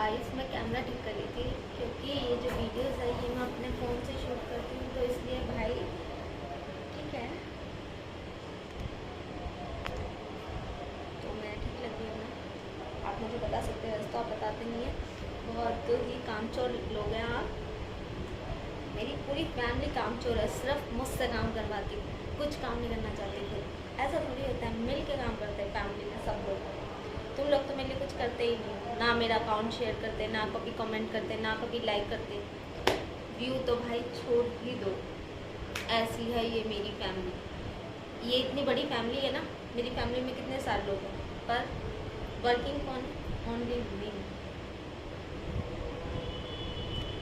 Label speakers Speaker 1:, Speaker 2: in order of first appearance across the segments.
Speaker 1: Guys मैं camera ठीक कर रही थी क्योंकि ये जो वीडियोस है ये मैं अपने फ़ोन से शूट करती हूँ, तो इसलिए भाई ठीक है। तो मैं ठीक लग रही हूँ ना, आप मुझे बता सकते हैं, तो आप बताते नहीं हैं। बहुत ही कामचोर लोग हैं आप। मेरी पूरी फैमिली कामचोर है, सिर्फ मुझसे काम करवाती हूँ, कुछ काम नहीं करना चाहती खुद। ऐसा थोड़ी होता है, मिल के काम करते हैं फैमिली में सब लोग। तुम लोग तो मेरे लिए कुछ करते ही नहीं, ना मेरा अकाउंट शेयर करते, ना कभी कमेंट करते, ना कभी लाइक करते। व्यू तो भाई छोड़ ही दो। ऐसी है ये मेरी फैमिली। ये इतनी बड़ी फैमिली है ना, मेरी फैमिली में कितने सारे लोग हैं, पर वर्किंग कौन? Only me.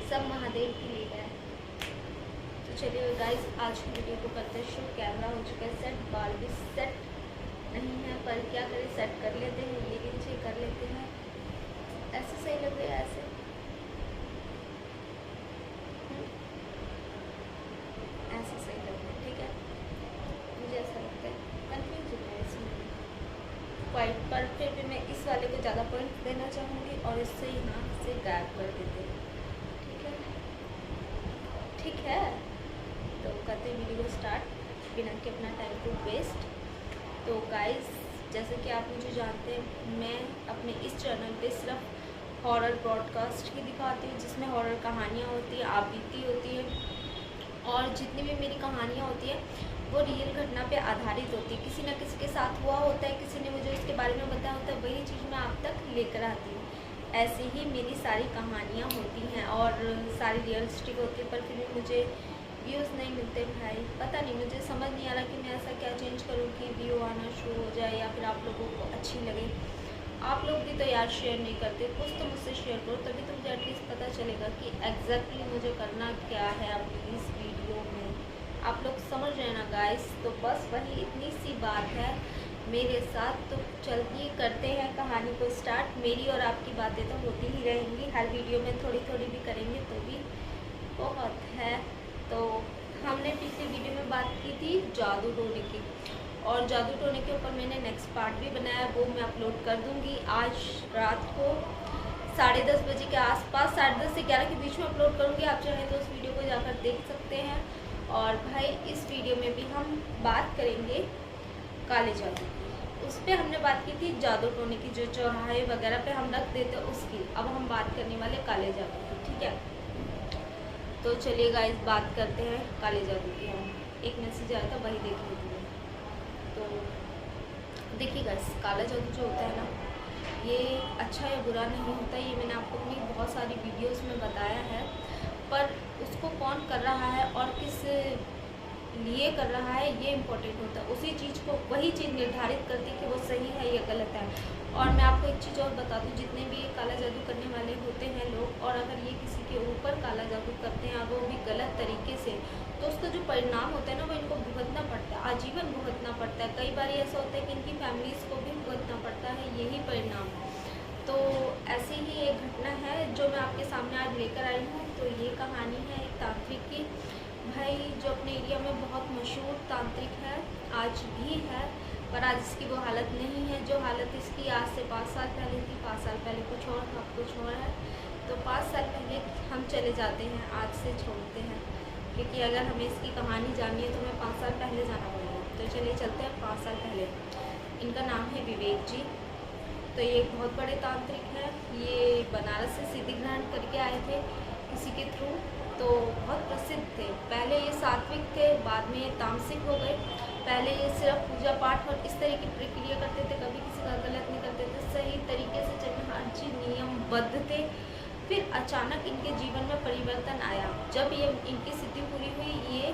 Speaker 1: सब महादेव की लीला है। तो चलिए गाइस, आज की वीडियो को करते हैं शुरू। कैमरा हो चुका है सेट, बाल भी सेट नहीं है, पर क्या करें, सेट कर लेते हैं। ये नीचे कर लेते हैं, ऐसे सही लग रहा है, ऐसे ऐसे सही लग रहा है, ठीक है। मुझे ऐसा लगता है, कंफ्यूज हो गया इसमें वाइट पर, फिर भी मैं इस वाले को ज़्यादा पॉइंट देना चाहूँगी और इससे यहाँ से गायब कर देते हैं, ठीक है। ठीक है, तो करते हैं वीडियो को स्टार्ट बिना कि अपना टाइम को वेस्ट। तो गाइस, जैसे कि आप मुझे जानते हैं, मैं अपने इस चैनल पे सिर्फ हॉरर ब्रॉडकास्ट ही दिखाती हूँ, जिसमें हॉरर कहानियाँ होती हैं, आपबीती होती है, और जितनी भी मेरी कहानियाँ होती हैं वो रियल घटना पे आधारित होती है। किसी न किसी के साथ हुआ होता है, किसी ने मुझे उसके बारे में बताया होता है, वही चीज़ मैं आप तक लेकर आती हूँ। ऐसे ही मेरी सारी कहानियाँ होती हैं और सारी रियलिस्टिक होती है, पर फिर भी मुझे व्यूज़ नहीं मिलते भाई। पता नहीं, मुझे समझ नहीं आ रहा कि मैं ऐसा क्या चेंज करूँ कि व्यू आना शुरू हो जाए या फिर आप लोगों को अच्छी लगे। आप लोग भी तो यार शेयर नहीं करते, कुछ तो मुझसे शेयर करो, तभी तो मुझे एटलीस्ट पता चलेगा कि एग्जैक्टली मुझे करना क्या है अपनी इस वीडियो में। आप लोग समझ रहे हैं ना गाइस। तो बस वही इतनी सी बात है मेरे साथ। तो चलिए करते हैं कहानी को स्टार्ट। मेरी और आपकी बातें तो होती ही रहेंगी, हर वीडियो में थोड़ी थोड़ी भी करेंगे तो भी बहुत है। तो हमने पिछली वीडियो में बात की थी जादू टोने की, और जादू टोने के ऊपर मैंने नेक्स्ट पार्ट भी बनाया, वो मैं अपलोड कर दूंगी आज रात को 10:30 बजे के आसपास, 10:30 से 11 के बीच में अपलोड करूंगी। आप चाहें तो उस वीडियो को जाकर देख सकते हैं। और भाई इस वीडियो में भी हम बात करेंगे काले जादू की। उस पर हमने बात की थी जादू टोने की, जो चौराहे वगैरह पे हम रख देते उसकी। अब हम बात करने वाले काले जादू की, ठीक है। तो चलिए गाइस, बात करते हैं काले जादू की। हम एक मैसेज आया था, वही देख लेते हैं। तो देखिए गाइस, काला जादू जो होता है ना, ये अच्छा या बुरा नहीं होता। ये मैंने आपको अपनी बहुत सारी वीडियोस में बताया है, पर उसको कौन कर रहा है और किस लिए कर रहा है ये इम्पोर्टेंट होता है। उसी चीज़ को, वही चीज़ निर्धारित करती है कि वो सही है या गलत है। और मैं आपको एक चीज़ और बता दूँ, जितने भी काला जादू करने वाले होते हैं लोग, और अगर ये किसी के ऊपर काला जादू करते हैं वो भी गलत तरीके से, तो उसका जो परिणाम होता है ना, वो इनको भुगतना पड़ता है, आजीवन भुगतना पड़ता है। कई बार ऐसा होता है कि इनकी फैमिलीज़ को भी भुगतना पड़ता है, यही परिणाम। तो ऐसी ही एक घटना है जो मैं आपके सामने आज लेकर आई हूँ। तो ये कहानी है एक तांत्रिक की, भाई जो अपने एरिया में बहुत मशहूर तांत्रिक है, आज भी है, पर आज इसकी वो हालत नहीं है जो हालत इसकी आज से 5 साल पहले थी। 5 साल पहले कुछ और था, अब कुछ और है। तो 5 साल पहले हम चले जाते हैं, आज से छोड़ते हैं, क्योंकि अगर हमें इसकी कहानी जाननी है तो हमें 5 साल पहले जाना पड़ेगा। तो चलिए चलते हैं 5 साल पहले। इनका नाम है विवेक जी। तो ये एक बहुत बड़े तांत्रिक हैं। ये बनारस से सिद्धि ग्रहण करके आए थे किसी के थ्रू, तो बहुत प्रसिद्ध थे। पहले ये सात्विक थे, बाद में ये तामसिक हो गए। पहले ये सिर्फ पूजा पाठ और इस तरह की प्रक्रिया करते थे, कभी किसी का गलत नहीं करते थे, सही तरीके से चलना, हर चीज़ नियमबद्ध थे। फिर अचानक इनके जीवन में परिवर्तन आया। जब ये इनकी सिद्धि पूरी हुई, ये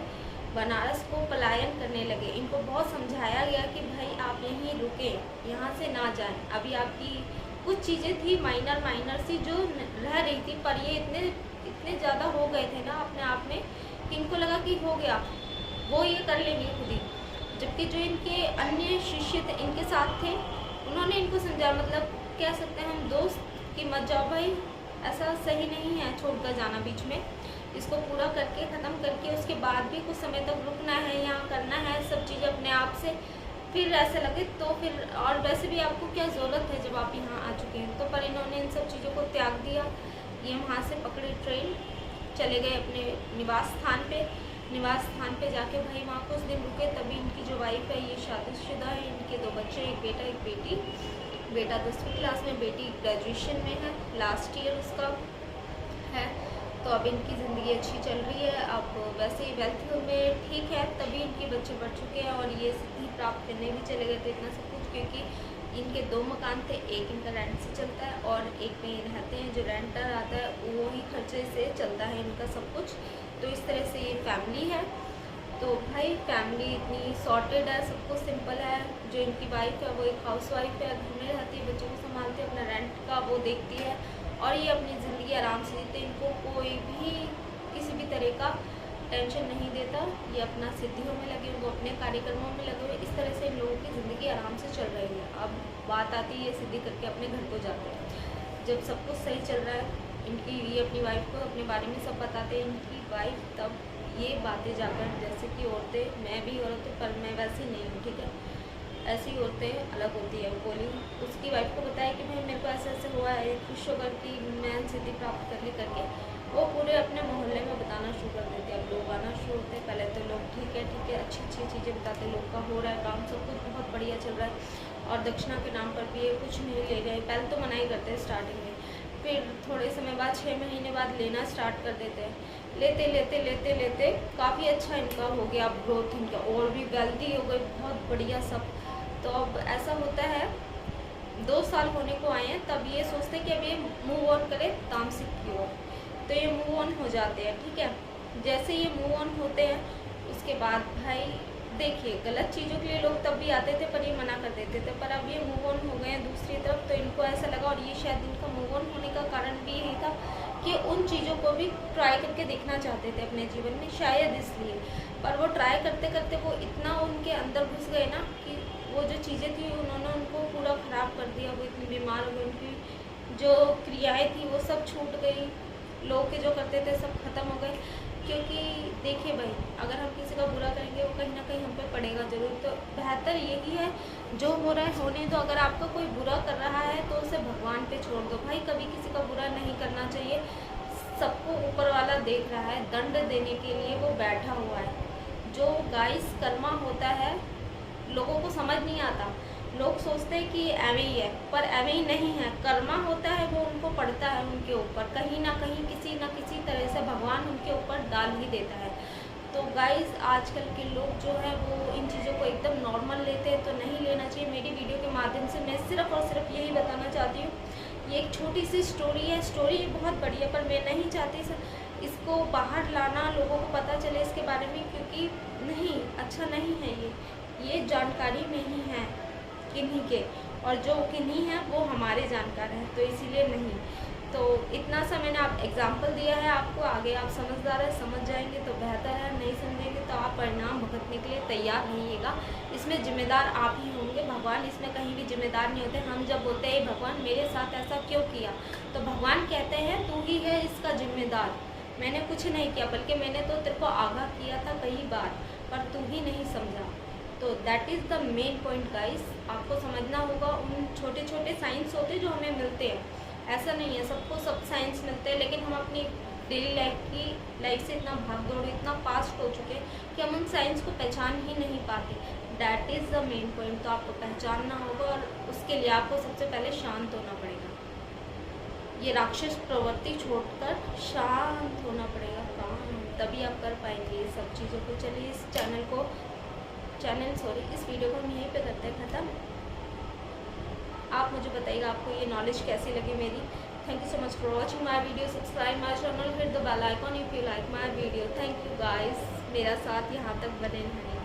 Speaker 1: बनारस को पलायन करने लगे। इनको बहुत समझाया गया कि भाई आप यहीं रुकें, यहाँ से ना जाएं। अभी आपकी कुछ चीज़ें थी माइनर सी जो रह रही थी, पर ये इतने ज़्यादा हो गए थे ना अपने आप में कि इनको लगा कि हो गया, वो ये कर लेंगे खुद ही। जबकि जो इनके अन्य शिष्य थे, इनके साथ थे, उन्होंने इनको समझा, मतलब कह सकते हैं हम दोस्त, कि मत जाओ भाई, ऐसा सही नहीं है छोड़कर जाना बीच में। इसको पूरा करके ख़त्म करके उसके बाद भी कुछ समय तक रुकना है, यहाँ करना है सब चीज़ अपने आप से। फिर ऐसे लगे तो फिर, और वैसे भी आपको क्या ज़रूरत है जब आप यहाँ आ चुके हैं। तो पर इन्होंने इन सब चीज़ों को त्याग दिया। ये वहाँ से पकड़े ट्रेन, चले गए अपने निवास स्थान पे जाके भाई वहाँ कुछ दिन रुके। तभी इनकी जो वाइफ है ये शादीशुदा है, इनके 2 बच्चे, एक बेटा एक बेटी। बेटा 10वीं क्लास में, बेटी ग्रेजुएशन में है, लास्ट ईयर उसका है। तो अब इनकी ज़िंदगी अच्छी चल रही है। अब वैसे ही वेल्थ में ठीक है, तभी इनके बच्चे बढ़ चुके हैं और ये सिद्धि प्राप्त करने भी चले गए थे इतना सब कुछ, क्योंकि इनके 2 मकान थे, एक इनका रेंट से चलता है और एक में रहते हैं। जो रेंटर आता है वो ही खर्चे से चलता है इनका सब कुछ। तो इस तरह से ये फैमिली है। तो भाई फैमिली इतनी सॉर्टेड है, सब कुछ सिंपल है। जो इनकी वाइफ है वो एक हाउस वाइफ है, घर में रहती है, बच्चों को संभालती है, अपना रेंट का वो देखती है और ये अपनी ज़िंदगी आराम से जीते। इनको कोई भी किसी भी तरह का टेंशन नहीं देता। ये अपना सिद्धियों में लगे, वो अपने कार्यक्रमों में लगे हुए। इस तरह से इन लोगों की ज़िंदगी आराम से चल रही है। अब बात आती है ये सिद्धि करके अपने घर को जाते हैं। जब सब कुछ सही चल रहा है, इनकी ये अपनी वाइफ को अपने बारे में सब बताते हैं। इनकी वाइफ तब ये बातें जाकर, जैसे कि औरतें, मैं भी औरत हूँ पर मैं वैसी नहीं हूँ, ठीक है, ऐसी औरतें अलग होती है। वो बोली, उसकी वाइफ को बताया कि भाई मेरे को ऐसे ऐसे हुआ है, खुश होकर कि मैं सिद्धि प्राप्त कर ली करके वो पूरे अपने मोहल्ले में बताना शुरू कर देते हैं। अब लोग आना शुरू होते हैं। पहले तो लोग ठीक है अच्छी अच्छी चीज़ें बताते, लोग का हो रहा है काम, सब कुछ बहुत बढ़िया चल रहा है और दक्षिणा के नाम पर भी ये कुछ नहीं ले रहे। पहले तो मना ही करते हैं स्टार्टिंग में, फिर थोड़े समय बाद 6 महीने बाद लेना स्टार्ट कर देते हैं। लेते लेते लेते लेते काफ़ी अच्छा इनका हो गया, अब ग्रोथ इनका और भी वेल्दी हो गई, बहुत बढ़िया सब। तो अब ऐसा होता है 2 साल होने को आए हैं, तब ये सोचते हैं कि अब ये मूव ऑन करें तामसिक की ओर। तो ये मूव ऑन हो जाते हैं, ठीक है। जैसे ये मूव ऑन होते हैं उसके बाद भाई देखिए, गलत चीज़ों के लिए लोग तब भी आते थे पर ये मना कर देते थे, पर अब ये मूव ऑन हो गए हैं दूसरी तरफ। तो इनको ऐसा लगा, और ये शायद इनका मूव ऑन होने का कारण भी यही था कि उन चीज़ों को भी ट्राई करके देखना चाहते थे अपने जीवन में, शायद इसलिए। पर वो ट्राई करते करते वो इतना उनके अंदर घुस गए ना कि वो जो चीज़ें थी उन्होंने उनको पूरा ख़राब कर दिया। वो इतनी बीमार हो गई, उनकी जो क्रियाएँ थी वो सब छूट गई, लोग के जो करते थे सब खत्म हो गए। क्योंकि देखिए भाई, अगर हम किसी का बुरा करेंगे वो कहीं ना कहीं हम पे पड़ेगा ज़रूर। तो बेहतर यही है जो हो रहा है होने दो। अगर आपका कोई बुरा कर रहा है तो उसे भगवान पे छोड़ दो भाई, कभी किसी का बुरा नहीं करना चाहिए। सबको ऊपर वाला देख रहा है, दंड देने के लिए वो बैठा हुआ है। जो गाइस कर्मा होता है लोगों को समझ नहीं आता, लोग सोचते हैं कि एवे ही है, पर एवे ही नहीं है। कर्मा होता है वो उनको पड़ता है, उनके ऊपर कहीं ना कहीं किसी न किसी तरह से भगवान उनके ऊपर डाल ही देता है। तो गाइस आजकल के लोग जो है वो इन चीज़ों को एकदम नॉर्मल लेते हैं, तो नहीं लेना चाहिए। मेरी वीडियो के माध्यम से मैं सिर्फ और सिर्फ यही बताना चाहती हूँ, ये एक छोटी सी स्टोरी है। स्टोरी बहुत बड़ी है पर मैं नहीं चाहती इसको बाहर लाना, लोगों को पता चले इसके बारे में, क्योंकि नहीं अच्छा नहीं है। ये जानकारी में ही है किन्हीं के, और जो किन्हीं हैं वो हमारे जानकार हैं, तो इसीलिए नहीं। तो इतना सा मैंने आप एग्जाम्पल दिया है आपको, आगे आप समझदार है, समझ जाएंगे तो बेहतर है, नहीं समझेंगे तो आप परिणाम भुगतने के लिए तैयार रहिएगा। इसमें जिम्मेदार आप ही होंगे, भगवान इसमें कहीं भी जिम्मेदार नहीं होते। हम जब बोलते हैं भगवान मेरे साथ ऐसा क्यों किया, तो भगवान कहते हैं तू ही है इसका जिम्मेदार, मैंने कुछ नहीं किया, बल्कि मैंने तो तेरे को आगाह किया था कई बार, पर तू ही नहीं समझा। तो that is the main point guys, आपको समझना होगा। उन छोटे छोटे साइंस होते हैं जो हमें मिलते हैं, ऐसा नहीं है सबको सब साइंस मिलते हैं, लेकिन हम अपनी डेली लाइफ से इतना भाग दौड़, इतना फास्ट हो चुके हैं कि हम उन साइंस को पहचान ही नहीं पाते। That is the main point. तो आपको पहचानना होगा और उसके लिए आपको सबसे पहले शांत होना पड़ेगा। ये राक्षस प्रवृत्ति छोड़कर शांत होना पड़ेगा, काम, तभी आप कर पाएंगे ये सब चीज़ों को। चलिए इस इस वीडियो को हम यहीं पे करते हैं ख़त्म। आप मुझे बताइएगा आपको ये नॉलेज कैसी लगी मेरी। Thank you so much for watching my video. Subscribe my channel, hit the bell icon if you like my video. Thank you guys, मेरा साथ यहाँ तक बने रहने।